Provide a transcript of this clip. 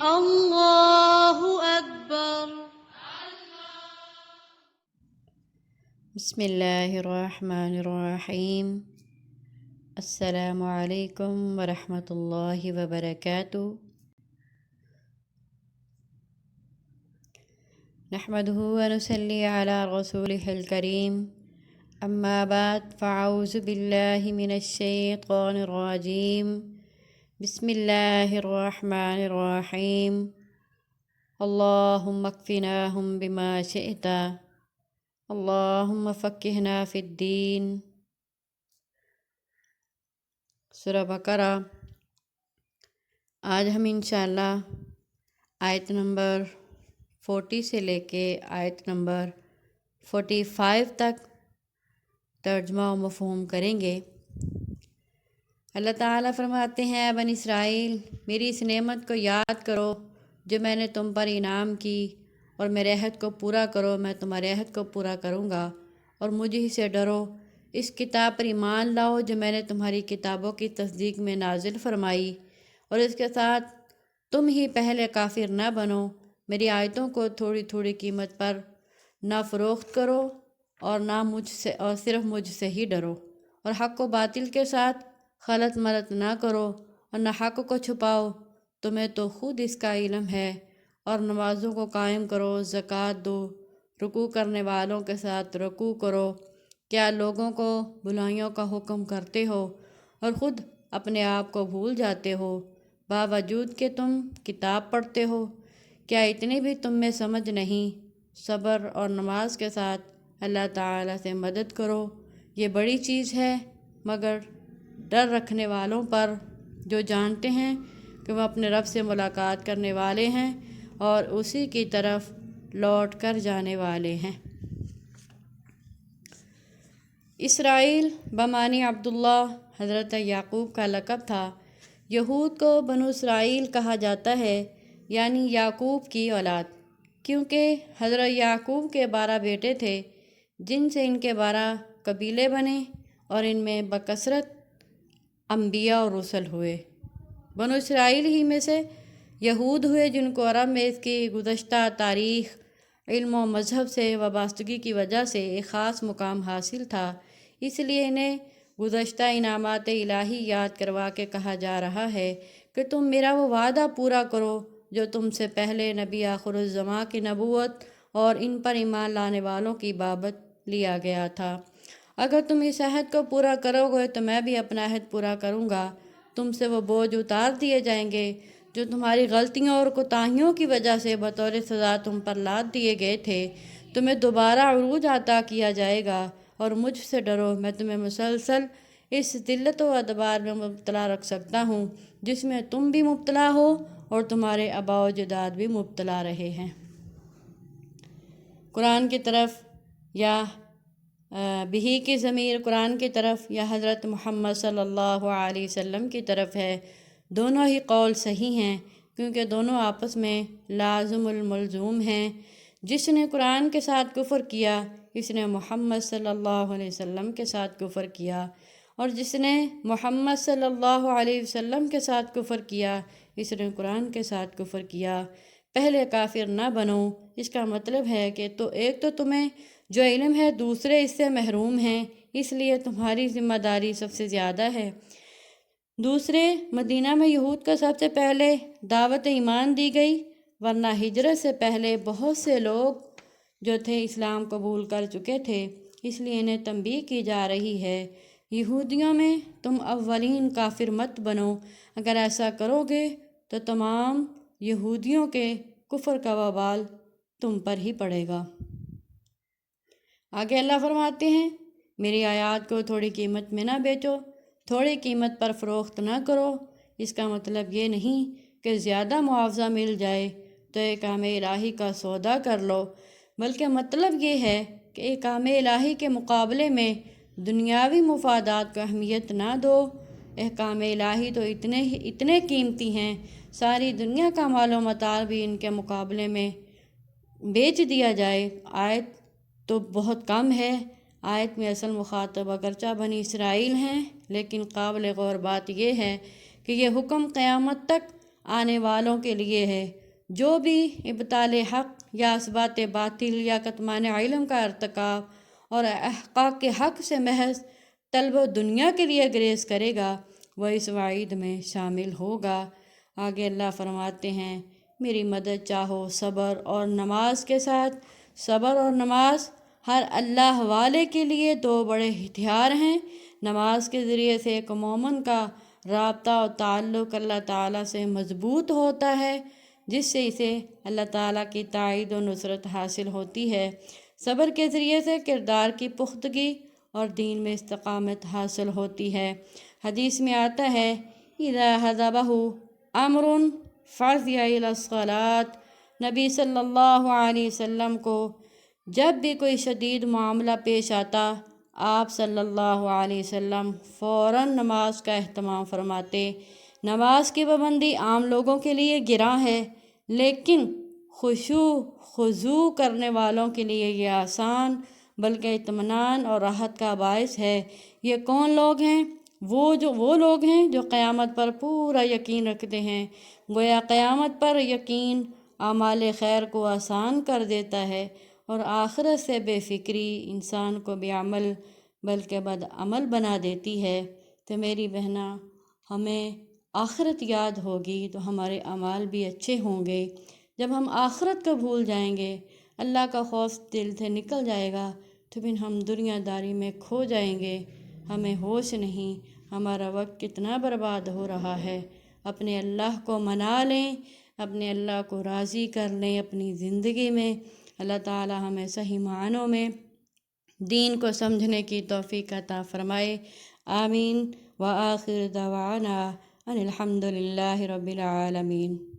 اللہ اکبر۔ بسم اللہ الرحمن الرحیم۔ السلام علیکم ورحمۃ اللہ وبرکاتہ۔ نحمدہ ونصلی علی رسولہ الکریم، اما بعد فاعوذ باللہ من الشیطان الرجیم، بسم اللہ الرحمن الرحیم۔ اللہم اکفناہم بما شئت، اللہم فقہنا فی الدین۔ سورہ بقرہ۔ آج ہم انشاءاللہ آیت نمبر 40 سے لے کے آیت نمبر 45 تک ترجمہ و مفہوم کریں گے۔ اللہ تعالیٰ فرماتے ہیں، اے بنی اسرائیل، میری اس نعمت کو یاد کرو جو میں نے تم پر انعام کی، اور میرے عہد کو پورا کرو، میں تمہارے عہد کو پورا کروں گا، اور مجھ ہی سے ڈرو۔ اس کتاب پر ایمان لاؤ جو میں نے تمہاری کتابوں کی تصدیق میں نازل فرمائی، اور اس کے ساتھ تم ہی پہلے کافر نہ بنو۔ میری آیتوں کو تھوڑی تھوڑی قیمت پر نہ فروخت کرو، اور صرف مجھ سے ہی ڈرو، اور حق و باطل کے ساتھ خلط ملط نہ کرو، اور نہ حق کو چھپاؤ، تمہیں تو خود اس کا علم ہے۔ اور نمازوں کو قائم کرو، زکوٰۃ دو، رکوع کرنے والوں کے ساتھ رکوع کرو۔ کیا لوگوں کو بھلائیوں کا حکم کرتے ہو اور خود اپنے آپ کو بھول جاتے ہو، باوجود کہ تم کتاب پڑھتے ہو؟ کیا اتنی بھی تم میں سمجھ نہیں؟ صبر اور نماز کے ساتھ اللہ تعالیٰ سے مدد کرو، یہ بڑی چیز ہے مگر ڈر رکھنے والوں پر، جو جانتے ہیں کہ وہ اپنے رب سے ملاقات کرنے والے ہیں اور اسی کی طرف لوٹ کر جانے والے ہیں۔ اسرائیل بمعنی عبداللہ حضرت یعقوب کا لقب تھا۔ یہود کو بنو اسرائیل کہا جاتا ہے، یعنی یعقوب کی اولاد، کیونکہ حضرت یعقوب کے 12 بیٹے تھے، جن سے ان کے 12 قبیلے بنے، اور ان میں بکثرت انبیاء اور رسل ہوئے۔ بنو اسرائیل ہی میں سے یہود ہوئے، جن کو عرب میں اس کی گزشتہ تاریخ، علم و مذہب سے وابستگی کی وجہ سے ایک خاص مقام حاصل تھا، اس لیے انہیں گزشتہ انعامات الہی یاد کروا کے کہا جا رہا ہے کہ تم میرا وہ وعدہ پورا کرو جو تم سے پہلے نبی آخر الزماں کی نبوت اور ان پر ایمان لانے والوں کی بابت لیا گیا تھا۔ اگر تم اس عہد کو پورا کرو گے تو میں بھی اپنا عہد پورا کروں گا، تم سے وہ بوجھ اتار دیے جائیں گے جو تمہاری غلطیوں اور کوتاہیوں کی وجہ سے بطور سزا تم پر لاد دیے گئے تھے۔ تمہیں دوبارہ عروج عطا کیا جائے گا، اور مجھ سے ڈرو، میں تمہیں مسلسل اس ذلت و ادبار میں مبتلا رکھ سکتا ہوں جس میں تم بھی مبتلا ہو اور تمہارے آباء و اجداد بھی مبتلا رہے ہیں۔ قرآن کی طرف یا بہی کی ضمیر قرآن کی طرف یا حضرت محمد صلی اللہ علیہ وسلم کی طرف ہے۔ دونوں ہی قول صحیح ہیں، کیونکہ دونوں آپس میں لازم الملزوم ہیں۔ جس نے قرآن کے ساتھ کفر کیا، اس نے محمد صلی اللہ علیہ وسلم کے ساتھ کفر کیا، اور جس نے محمد صلی اللہ علیہ وسلم کے ساتھ کفر کیا، اس نے قرآن کے ساتھ کفر کیا۔ پہلے کافر نہ بنو، اس کا مطلب ہے کہ ایک تو تمہیں جو علم ہے، دوسرے اس سے محروم ہیں، اس لیے تمہاری ذمہ داری سب سے زیادہ ہے۔ دوسرے، مدینہ میں یہود کو سب سے پہلے دعوت ایمان دی گئی، ورنہ ہجرت سے پہلے بہت سے لوگ جو تھے اسلام قبول کر چکے تھے، اس لیے انہیں تنبیہ کی جا رہی ہے، یہودیوں میں تم اولین کافر مت بنو، اگر ایسا کرو گے تو تمام یہودیوں کے کفر کا وبال تم پر ہی پڑے گا۔ آگے اللہ فرماتے ہیں، میری آیات کو تھوڑی قیمت میں نہ بیچو، تھوڑی قیمت پر فروخت نہ کرو۔ اس کا مطلب یہ نہیں کہ زیادہ معاوضہ مل جائے تو احکام الہی کا سودا کر لو، بلکہ مطلب یہ ہے کہ احکام الہی کے مقابلے میں دنیاوی مفادات کو اہمیت نہ دو۔ احکام الہی تو اتنے قیمتی ہیں، ساری دنیا کا مال و متاع بھی ان کے مقابلے میں بیچ دیا جائے۔ آیت تو بہت کم ہے، آیت میں اصل مخاطب اگرچہ بنی اسرائیل ہیں، لیکن قابل غور بات یہ ہے کہ یہ حکم قیامت تک آنے والوں کے لیے ہے۔ جو بھی ابطال حق یا اثبات باطل یا کتمان علم کا ارتکاب اور احقاق کے حق سے محض طلب و دنیا کے لیے گریز کرے گا وہ اس وعید میں شامل ہوگا۔ آگے اللہ فرماتے ہیں میری مدد چاہو صبر اور نماز کے ساتھ۔ صبر اور نماز ہر اللہ والے کے لیے دو بڑے ہتھیار ہیں۔ نماز کے ذریعے سے ایک مومن کا رابطہ و تعلق اللہ تعالیٰ سے مضبوط ہوتا ہے، جس سے اسے اللہ تعالیٰ کی تائید و نصرت حاصل ہوتی ہے۔ صبر کے ذریعے سے کردار کی پختگی اور دین میں استقامت حاصل ہوتی ہے۔ حدیث میں آتا ہے اذا حضبہ امر فزع الی الصلاۃ۔ نبی صلی اللہ علیہ وسلم کو جب بھی کوئی شدید معاملہ پیش آتا، آپ صلی اللہ علیہ وسلم فوراً نماز کا اہتمام فرماتے۔ نماز کی پابندی عام لوگوں کے لیے گراں ہے، لیکن خشوع خضوع کرنے والوں کے لیے یہ آسان بلکہ اطمینان اور راحت کا باعث ہے۔ یہ کون لوگ ہیں؟ وہ لوگ ہیں جو قیامت پر پورا یقین رکھتے ہیں۔ گویا قیامت پر یقین اعمال خیر کو آسان کر دیتا ہے اور آخرت سے بے فکری انسان کو بے عمل بلکہ بد عمل بنا دیتی ہے۔ تو میری بہناں، ہمیں آخرت یاد ہوگی تو ہمارے اعمال بھی اچھے ہوں گے۔ جب ہم آخرت کو بھول جائیں گے، اللہ کا خوف دل سے نکل جائے گا، تو پھر ہم دنیا داری میں کھو جائیں گے۔ ہمیں ہوش نہیں، ہمارا وقت کتنا برباد ہو رہا ہے۔ اپنے اللہ کو منا لیں، اپنے اللہ کو راضی کر لیں اپنی زندگی میں۔ اللہ تعالی ہمیں صحیح معنوں میں دین کو سمجھنے کی توفیق عطا فرمائے۔ آمین۔ وآخر دعوانا ان الحمد للہ رب العالمین۔